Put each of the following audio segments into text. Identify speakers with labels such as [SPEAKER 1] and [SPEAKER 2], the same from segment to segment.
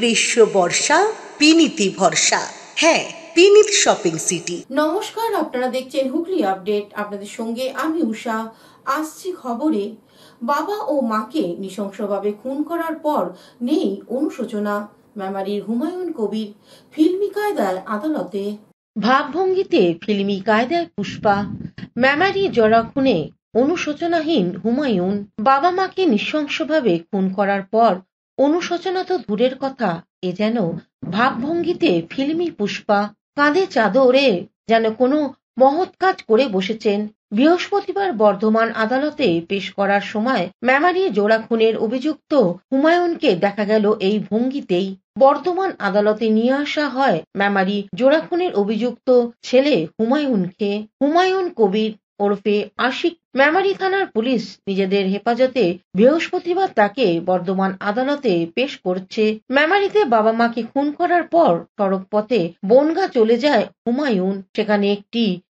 [SPEAKER 1] গ্রীষ্ম বর্ষা বিনীতি ভরসা। হ্যাঁ, বিনীত শপিং সিটি।
[SPEAKER 2] নমস্কার, আপনারা দেখছেন হুগলি আপডেট। আপনাদের সঙ্গে আমি উষা। আসছি খবরে, বাবা ও মাকে নৃশংসভাবে খুন করার পর নেই অনুশোচনা। মেমারির হুমায়ুন কবির ফিল্মি কায়দায় আদালতে। ভাবভঙ্গিতে ফিল্মি কায়দায় পুষ্পা। মেমারি জরা খুনে অনুশোচনাহীন হুমায়ুন। বাবা মাকে নৃশংসভাবে খুন করার পর অনুশোচনা তো দূরের কথা, এ যেন ভাবভঙ্গিতে ফিল্মি পুষ্পা। কাঁধে চাদরে যেন কোনো মহৎ কাজ করে বসেছেন। বৃহস্পতিবার বর্ধমান আদালতে পেশ করার সময় মেমারি জোড়া খুনের অভিযুক্ত হুমায়ুনকে দেখা গেল এই ভঙ্গিতেই। বর্ধমান আদালতে নিয়ে আসা হয় মেমারি জোড়া খুনের অভিযুক্ত ছেলে হুমায়ুনকে। হুমায়ুন কবির ওরফে আশিক। মেমারি থানার পুলিশ নিজেদের হেফাজতে বৃহস্পতিবার তাকে বর্ধমান আদালতে পেশ করছে। মেমারিতে বাবা মাকে খুন করার পর সড়ক পথে বনগা চলে যায় হুমায়ুন।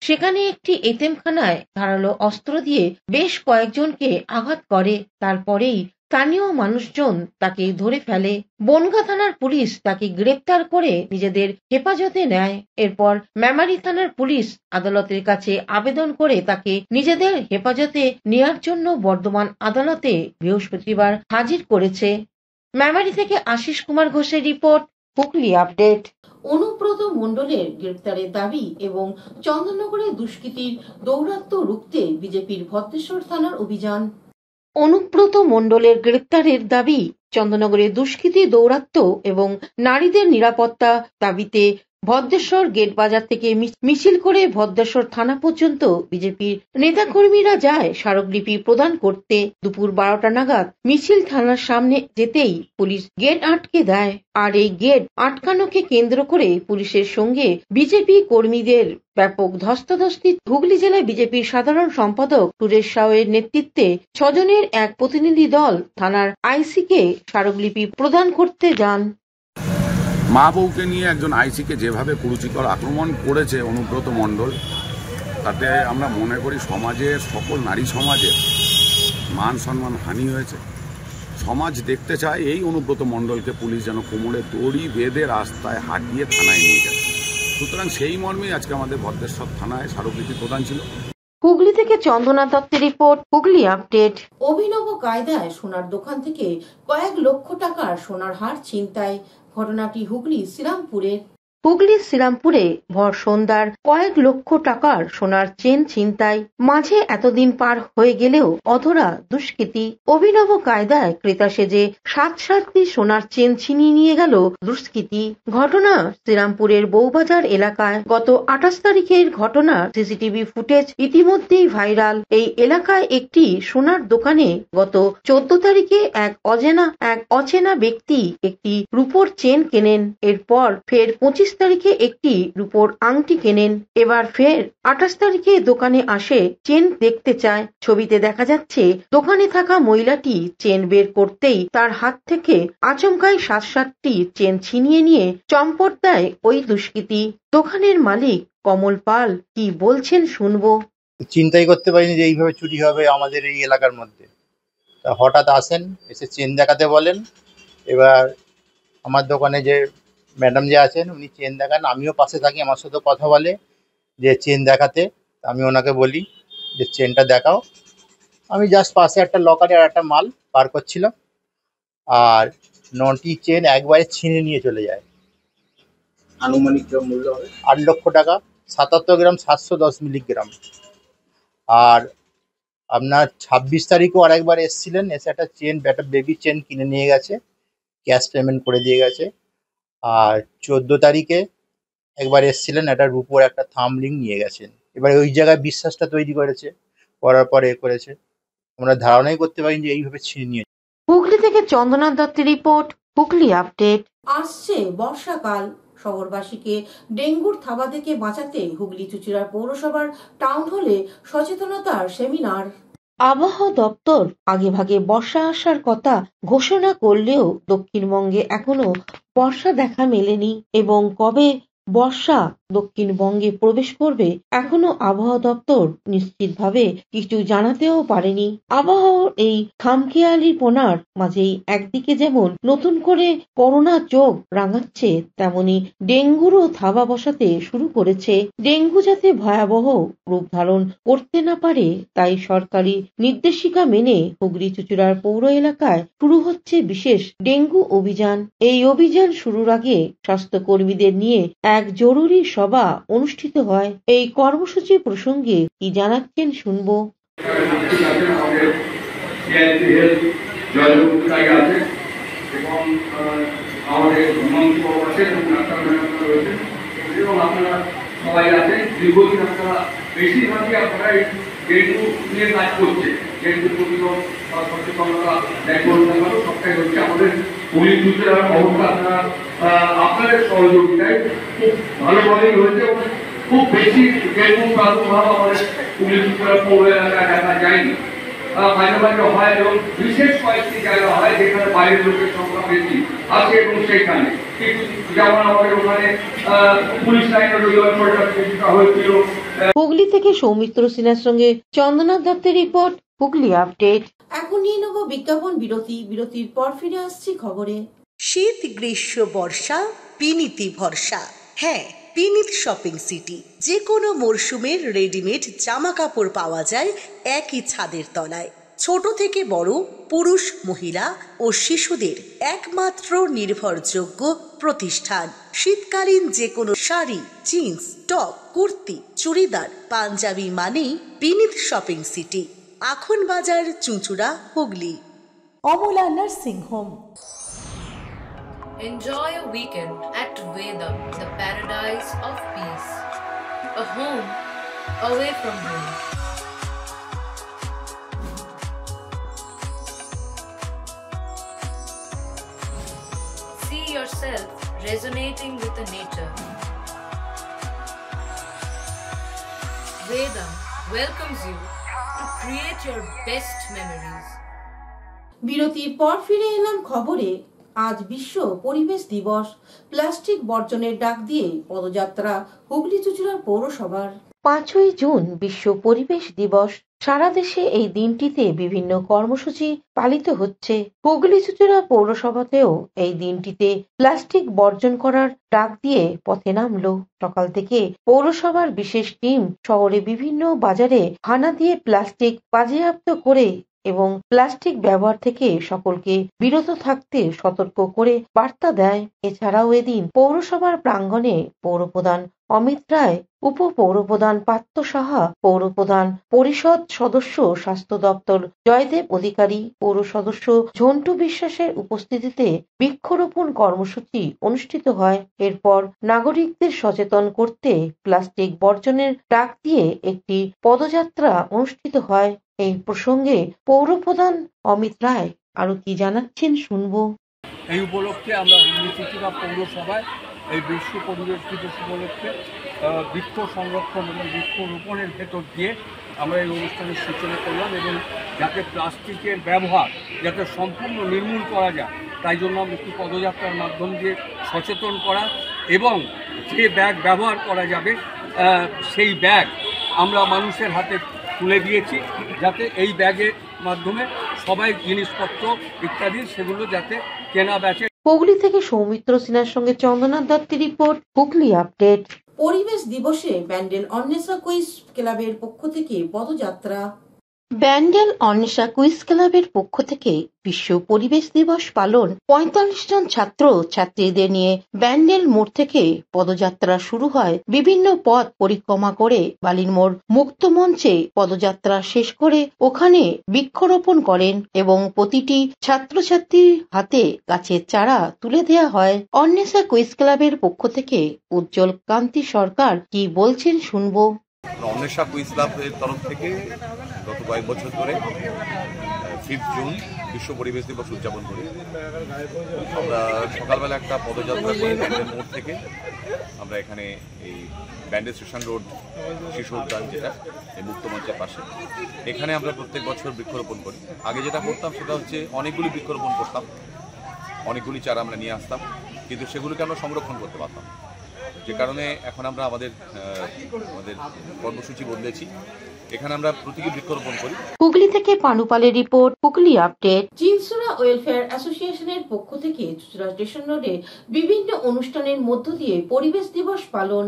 [SPEAKER 2] সেখানে একটি এতিমখানায় ধারালো অস্ত্র দিয়ে বেশ কয়েকজনকে আঘাত করে। তারপরেই স্থানীয় মানুষজন তাকে ধরে ফেলে। বনগা থানার পুলিশ তাকে গ্রেপ্তার করে নিজেদের হেফাজতে নেয়। এরপর মেমারি থানার পুলিশ আদালতের কাছে আবেদন করে তাকে নিজেদের হেফাজতে নেওয়ার জন্য বর্ধমান আদালতে বৃহস্পতিবার হাজির করেছে। মেমারি থেকে আশিস কুমার ঘোষের রিপোর্ট, হুগলি আপডেট। অনুব্রত মণ্ডলের গ্রেপ্তারের দাবি এবং চন্দননগরে দুষ্কৃতীর দৌরাত্ম্য রুখতে বিজেপির ভদ্রেশ্বর থানার অভিযান। অনুব্রত মণ্ডলের গ্রেপ্তারের দাবি, চন্দননগরে দুষ্কৃতী দৌরাত্ম্য এবং নারীদের নিরাপত্তা দাবিতে ভদ্রেশ্বর গেট বাজার থেকে মিছিল করে ভদ্রেশ্বর থানা পর্যন্ত বিজেপির নেতাকর্মীরা যায় স্মারকলিপি প্রদান করতে। দুপুর 12টা নাগাদ মিছিল থানার সামনে যেতেই পুলিশ গেট আটকে দেয়। আর এই গেট আটকানোকে কেন্দ্র করে পুলিশের সঙ্গে বিজেপি কর্মীদের ব্যাপক ধস্তাধস্তি। হুগলি জেলায় বিজেপির সাধারণ সম্পাদক সুরেশ সাউয়ের নেতৃত্বে 6 জনের এক প্রতিনিধি দল থানার আইসিকে স্মারকলিপি প্রদান করতে যান।
[SPEAKER 3] মা বউকে নিয়ে একজন আইসিকে যেভাবে কুরুচিকর আক্রমণ করেছে অনুব্রত মণ্ডল, তাতে আমরা মনে করি সমাজের সকল নারী সমাজের মান সম্মান হানি হয়েছে। সমাজ দেখতে চায় এই অনুব্রত মণ্ডলকে পুলিশ যেন কোমরে দড়ি বেঁধে রাস্তায় হাঁটিয়ে থানায় নিয়ে যায়। সুতরাং সেই মর্মেই আজকে আমাদের ভদ্রেশ্বর থানায় স্মারকলিপি প্রদান ছিল।
[SPEAKER 2] হুগলি থেকে চন্দনা দত্তের রিপোর্ট, হুগলি আপডেট। অভিনব কায়দায় সোনার দোকান থেকে কয়েক লক্ষ টাকার সোনার হার ছিনতাই। ঘটনাটি হুগলি শ্রীরামপুরে ভর সন্ধ্যার কয়েক লক্ষ টাকার সোনার চেন ছিনতাই। মাঝে এতদিন পার হয়ে গেলেও অধরা দুষ্কৃতী। অভিনব কায়দায় ক্রেতা সেজে 7টি সোনার চেন ছিনিয়ে নিয়ে গেল দুষ্কৃতী। ঘটনা শ্রীরামপুরের বউবাজার এলাকায়। গত 28 তারিখের ঘটনা। সিসিটিভি ফুটেজ ইতিমধ্যেই ভাইরাল। এই এলাকায় একটি সোনার দোকানে গত 14 তারিখে এক অচেনা ব্যক্তি একটি রূপোর চেন কেনেন। এরপর ফের 25 তারিখে একটি রূপোর আংটি কেনেন। এবার ফের 28 তারিখে দোকানে আসে চেন দেখতে চায়। ছবিতে দেখা যাচ্ছে দোকানে থাকা মহিলাটি চেন বের করতেই তার হাত থেকে আচমকাই 7টি চেন ছিনিয়ে নিয়ে চম্পট দেয় ওই দুষ্কৃতী। দোকানের মালিক কমল পাল কি বলছেন শুনবো।
[SPEAKER 4] চিন্তাই করতে পারিনি যে এইভাবে চুরি হবে আমাদের এই এলাকার মধ্যে। তা হঠাৎ আসেন, এসে চেন দেখাতে বলেন। এবার আমার দোকানে যে ম্যাডাম যে আছেন উনি চেন দেখান, আমিও পাশে থাকি, আমার সাথে কথা বলে যে চেন দেখাতে। আমি ওনাকে বলি যে চেনটা দেখাও। আমি জাস্ট পাশে একটা লকারে আর একটা মাল বার করছিলাম, আর 9টি চেন একবারে ছিনে নিয়ে চলে যায়। আনুমানিক মূল্য হবে 8 লক্ষ টাকা, 77 গ্রাম 710 মিলিগ্রাম। আর আপনার 26 তারিখও আরেকবার এসেছিলেন, এসে একটা বেবি চেন কিনে নিয়ে গেছে, ক্যাশ পেমেন্ট করে দিয়ে গেছে। আর 14 তারিখে একবার এসেছিলেন, একটা রূপোর একটা থাম্বলিং নিয়ে গেছেন। এবার ওই জায়গায় বিশ্বাসটা তৈরি করার পরে করেছে। আমরা ধারণাই করতে পারি যে এইভাবে ছিনিয়ে নিয়ে।
[SPEAKER 2] হুগলি থেকে চন্দনা দত্তের রিপোর্ট, হুগলি আপডেট। আসছে বর্ষাকাল, শহরবাসীকে ডেঙ্গুর থাবা থেকে বাঁচাতে হুগলি চুঁচুড়া পৌরসভার টাউন হলে সচেতনতার সেমিনার। আবহাওয়া দপ্তর আগেভাগে বর্ষা আসার কথা ঘোষণা করলেও দক্ষিণবঙ্গে এখনো বর্ষা দেখা মেলেনি এবং কবে বর্ষা
[SPEAKER 5] দক্ষিণবঙ্গে প্রবেশ করবে এখনো আবহাওয়া দপ্তর নিশ্চিতভাবে কিছু জানাতেও পারেনি। আবহাওয়ার এই খামখেয়ালিপনার মাঝেই একদিকে যেমন নতুন করে করোনা চোখ রাঙাচ্ছে, তেমনি ডেঙ্গুরও থাবা বসাতে শুরু করেছে। ডেঙ্গু যাতে ভয়াবহ রূপ ধারণ করতে না পারে তাই সরকারি নির্দেশিকা মেনে হুগলি চুঁচুড়ার পৌর এলাকায় শুরু হচ্ছে বিশেষ ডেঙ্গু অভিযান। এই অভিযান শুরুর আগে স্বাস্থ্যকর্মীদের নিয়ে এক জরুরি সভা অনুষ্ঠিত হয়। এই কর্মসূচি প্রসঙ্গে কি জানাচ্ছেন শুনবো।
[SPEAKER 6] সবাই আছে দীর্ঘদিন আপনারা বেশিরভাগই আপনারা এই ডেঙ্গু নিয়ে কাজ করছে। ডেঙ্গু প্রতিরোধ বা সচেতনতা সবটাই হচ্ছে আমাদের পুলিশ চুঁচুড়ার অবস্থা। আপনাদের সহযোগিতায় খুব ভালোভাবেই হয়েছে। খুব বেশি ডেঙ্গু প্রাদুর্ভাব আমাদের পুলিশ চুঁচুড়ার পৌর এলাকায় দেখা যায়নি। মাঝে মাঝে হয় এবং বিশেষ কয়েকটি জায়গা হয় যেখানে বাইরের লোকের সংখ্যা বেশি আছে এবং সেইখানে যেমন আমাদের ওখানে পুলিশ লাইনের হয়েছিল।
[SPEAKER 5] হুগলি থেকে সৌমিত্র সিনহার সঙ্গে চন্দনা দত্তের রিপোর্ট, হুগলি আপডেট।
[SPEAKER 2] এখন নিয়ে নেব বিজ্ঞাপন বিরতি। বিরতির পর ফিরে আসছি খবরে।
[SPEAKER 1] শীত, গ্রীষ্ম, বর্ষা, পিনিতি ভরসা। হ্যাঁ, পিনিত শপিং সিটি। যে কোনো মরশুমের রেডিমেড জামা কাপড় পাওয়া যায় একই ছাদের তলায়। ছোট থেকে বড়, পুরুষ, মহিলা ও শিশুদের একমাত্র নির্ভরযোগ্য প্রতিষ্ঠান। শীতকালীন যে কোনো শাড়ি, জিন্স, টপ, কুর্তি, চুড়িদার, পাঞ্জাবি মানেই পিনিত shopping city. Akhan Bazar, Chuchura, Hooghly. Amala nursing home.
[SPEAKER 7] Enjoy a weekend at Vedam, the paradise of peace. A home away from home. See yourself resonating with the nature. Vedam welcomes you to create your best memories.
[SPEAKER 2] বিরতির পর ফিরে এলাম খবরে। আজ বিশ্ব পরিবেশ দিবস। Plastic বর্জনের ডাক দিয়ে পদযাত্রা হুগলি চুঁচুড়ার পৌরসভার।
[SPEAKER 5] 5ই জুন বিশ্ব পরিবেশ দিবস। সারা দেশে এই দিনটিতে বিভিন্ন কর্মসূচি পালিত হচ্ছে। হুগলি চুঁচুড়া পৌরসভাতেও এই দিনটিতে প্লাস্টিক বর্জন করার ডাক দিয়ে পথে নামলো। সকাল থেকে পৌরসভার বিশেষ টিম শহরে বিভিন্ন বাজারে হানা দিয়ে প্লাস্টিক বাজেয়াপ্ত করে এবং প্লাস্টিক ব্যবহার থেকে সকলকে বিরত থাকতে সতর্ক করে বার্তা দেয়। এছাড়াও এদিন পৌরসভার প্রাঙ্গণে পৌরপ্রধান অমিত রায়, উপপৌরপ্রধান পার্থ সাহা, পৌরপ্রধান পরিষদ সদস্য স্বাস্থ্য দপ্তর জয়দেব অধিকারী, পৌর সদস্য ঝন্টু বিশ্বাসের উপস্থিতিতে বৃক্ষরোপণ কর্মসূচি অনুষ্ঠিত হয়। এরপর নাগরিকদের সচেতন করতে প্লাস্টিক বর্জনের ডাক দিয়ে একটি পদযাত্রা অনুষ্ঠিত হয়। এই প্রসঙ্গে পৌরপ্রধান অমিত রায় আরো কি জানাচ্ছেন শুনবো।
[SPEAKER 6] এই উপলক্ষে আমরা হুগলি চুঁচুড়া পৌরসভায় এই বিশ্ব পরিবেশ দিবস উপলক্ষে বৃক্ষ সংরক্ষণ এবং বৃক্ষরোপণের ভেতর দিয়ে আমরা এই অনুষ্ঠানের সূচনা করলাম এবং যাতে প্লাস্টিকের ব্যবহার যাতে সম্পূর্ণ নির্মূল করা যায় তাই জন্য আমরা একটি পদযাত্রার মাধ্যম দিয়ে সচেতন করা এবং যে ব্যাগ ব্যবহার করা যাবে সেই ব্যাগ আমরা মানুষের হাতে তুলে দিয়েছি যাতে এই ব্যাগের মাধ্যমে সবাই জিনিসপত্র ইত্যাদি সেগুলো যাতে কেনা বেচে।
[SPEAKER 5] হুগলি থেকে সৌমিত্র সিনহার সঙ্গে চন্দনা দত্তের রিপোর্ট, হুগলি আপডেট।
[SPEAKER 2] পরিবেশ দিবসে ব্যান্ডেল অন্বেষা কুইজ ক্লাবের পক্ষ থেকে পদযাত্রা।
[SPEAKER 5] ব্যান্ডেল অন্বেষা কুইজ ক্লাবের পক্ষ থেকে বিশ্ব পরিবেশ দিবস পালন। ৪৫ জন ছাত্র ছাত্রীদের নিয়ে ব্যান্ডেল মোড় থেকে পদযাত্রা শুরু হয়। বিভিন্ন পথ পরিক্রমা করে বালির মোড় মুক্ত মঞ্চে পদযাত্রা শেষ করে ওখানে বৃক্ষরোপণ করেন এবং প্রতিটি ছাত্রছাত্রীর হাতে গাছের চারা তুলে দেওয়া হয়। অন্বেষা কুইজ ক্লাবের পক্ষ থেকে উজ্জ্বল কান্তি সরকার কি বলছেন শুনবো।
[SPEAKER 8] অন্বেষা কুইজ ক্লাবের তরফ থেকে গত কয়েক বছর ধরে 5 জুন বিশ্ব পরিবেশ দিবস উদযাপন করি। আমরা সকালবেলা একটা পদযাত্রা করি ব্যান্ডেল মোড় থেকে। আমরা এখানে এই ব্যান্ডেল স্টেশন রোড শিশু উদ্যান যেটা এই মুক্ত মঞ্চের পাশে, এখানে আমরা প্রত্যেক বছর বৃক্ষরোপণ করি। আগে যেটা করতাম সেটা হচ্ছে অনেকগুলি বৃক্ষরোপণ করতাম, অনেকগুলি চারা আমরা নিয়ে আসতাম, কিন্তু সেগুলোকে আমরা সংরক্ষণ করতে পারতাম। যে কারণে এখন আমরা আমাদের কর্মসূচি বদলেছি। এখানে আমরা প্রতীকী বৃক্ষরোপণ করি।
[SPEAKER 5] হুগলি থেকে পানুপালের report, Hooghly update.
[SPEAKER 2] Chinsurah welfare অ্যাসোসিয়েশনের পক্ষ থেকে চুঁচুড়া স্টেশন রোডে বিভিন্ন অনুষ্ঠানের মধ্য দিয়ে পরিবেশ দিবস পালন।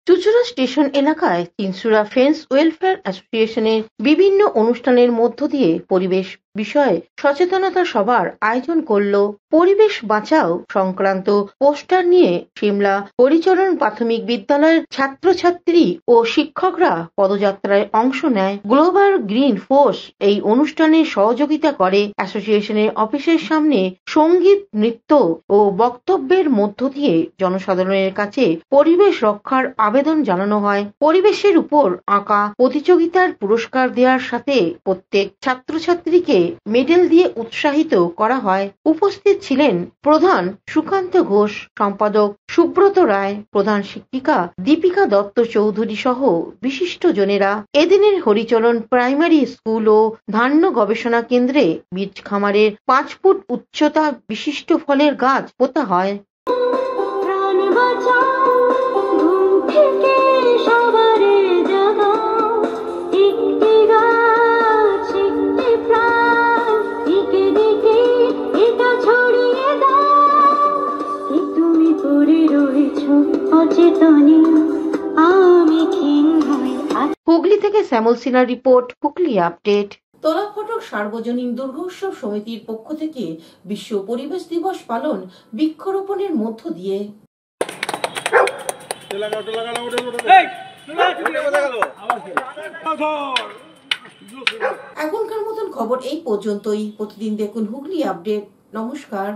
[SPEAKER 5] চুঁচুড়া স্টেশন এলাকায় চিনসুরা ফ্রেন্ডস ওয়েলফেয়ার অ্যাসোসিয়েশনের বিভিন্ন অনুষ্ঠানের মধ্য দিয়ে পরিবেশ বিষয়ে সচেতনতা সভার আয়োজন করল। পরিবেশ বাঁচাও সংক্রান্ত পোস্টার নিয়ে সিমলা হরিচরণ প্রাথমিক বিদ্যালয়ের ছাত্রছাত্রী ও শিক্ষকরা পদযাত্রায় অংশ নেয়। গ্লোবাল গ্রিন ফোর্স এই অনুষ্ঠানে সহযোগিতা করে। অ্যাসোসিয়েশনের অফিসের সামনে সঙ্গীত, নৃত্য ও বক্তব্যের মধ্য দিয়ে জনসাধারণের কাছে পরিবেশ রক্ষার আবেদন জানানো হয়। পরিবেশের উপর আঁকা প্রতিযোগিতার পুরস্কার দেওয়ার সাথে প্রত্যেক ছাত্রছাত্রীকে মেডেল দিয়ে উৎসাহিত করা হয়। উপস্থিত ছিলেন প্রধান সুকান্ত ঘোষ, সম্পাদক সুব্রত রায়, প্রধান শিক্ষিকা দীপিকা দত্ত চৌধুরী সহ বিশিষ্ট জনেরা। এদিনের হরিচরণ প্রাইমারি স্কুল ও ধান্য গবেষণা কেন্দ্রে বীজ খামারের 5 ফুট উচ্চতা বিশিষ্ট ফলের গাছ পোতা হয়। হুগলি থেকে শ্যামল সিনহার রিপোর্ট, হুগলি আপডেট।
[SPEAKER 2] তোলা ফটক সার্বজনীন দুর্গোৎসব সমিতির পক্ষ থেকে বিশ্ব পরিবেশ দিবস পালন বৃক্ষরোপণের মধ্য দিয়ে। এখনকার মতন খবর এই পর্যন্তই। প্রতিদিন দেখুন হুগলি আপডেট। নমস্কার।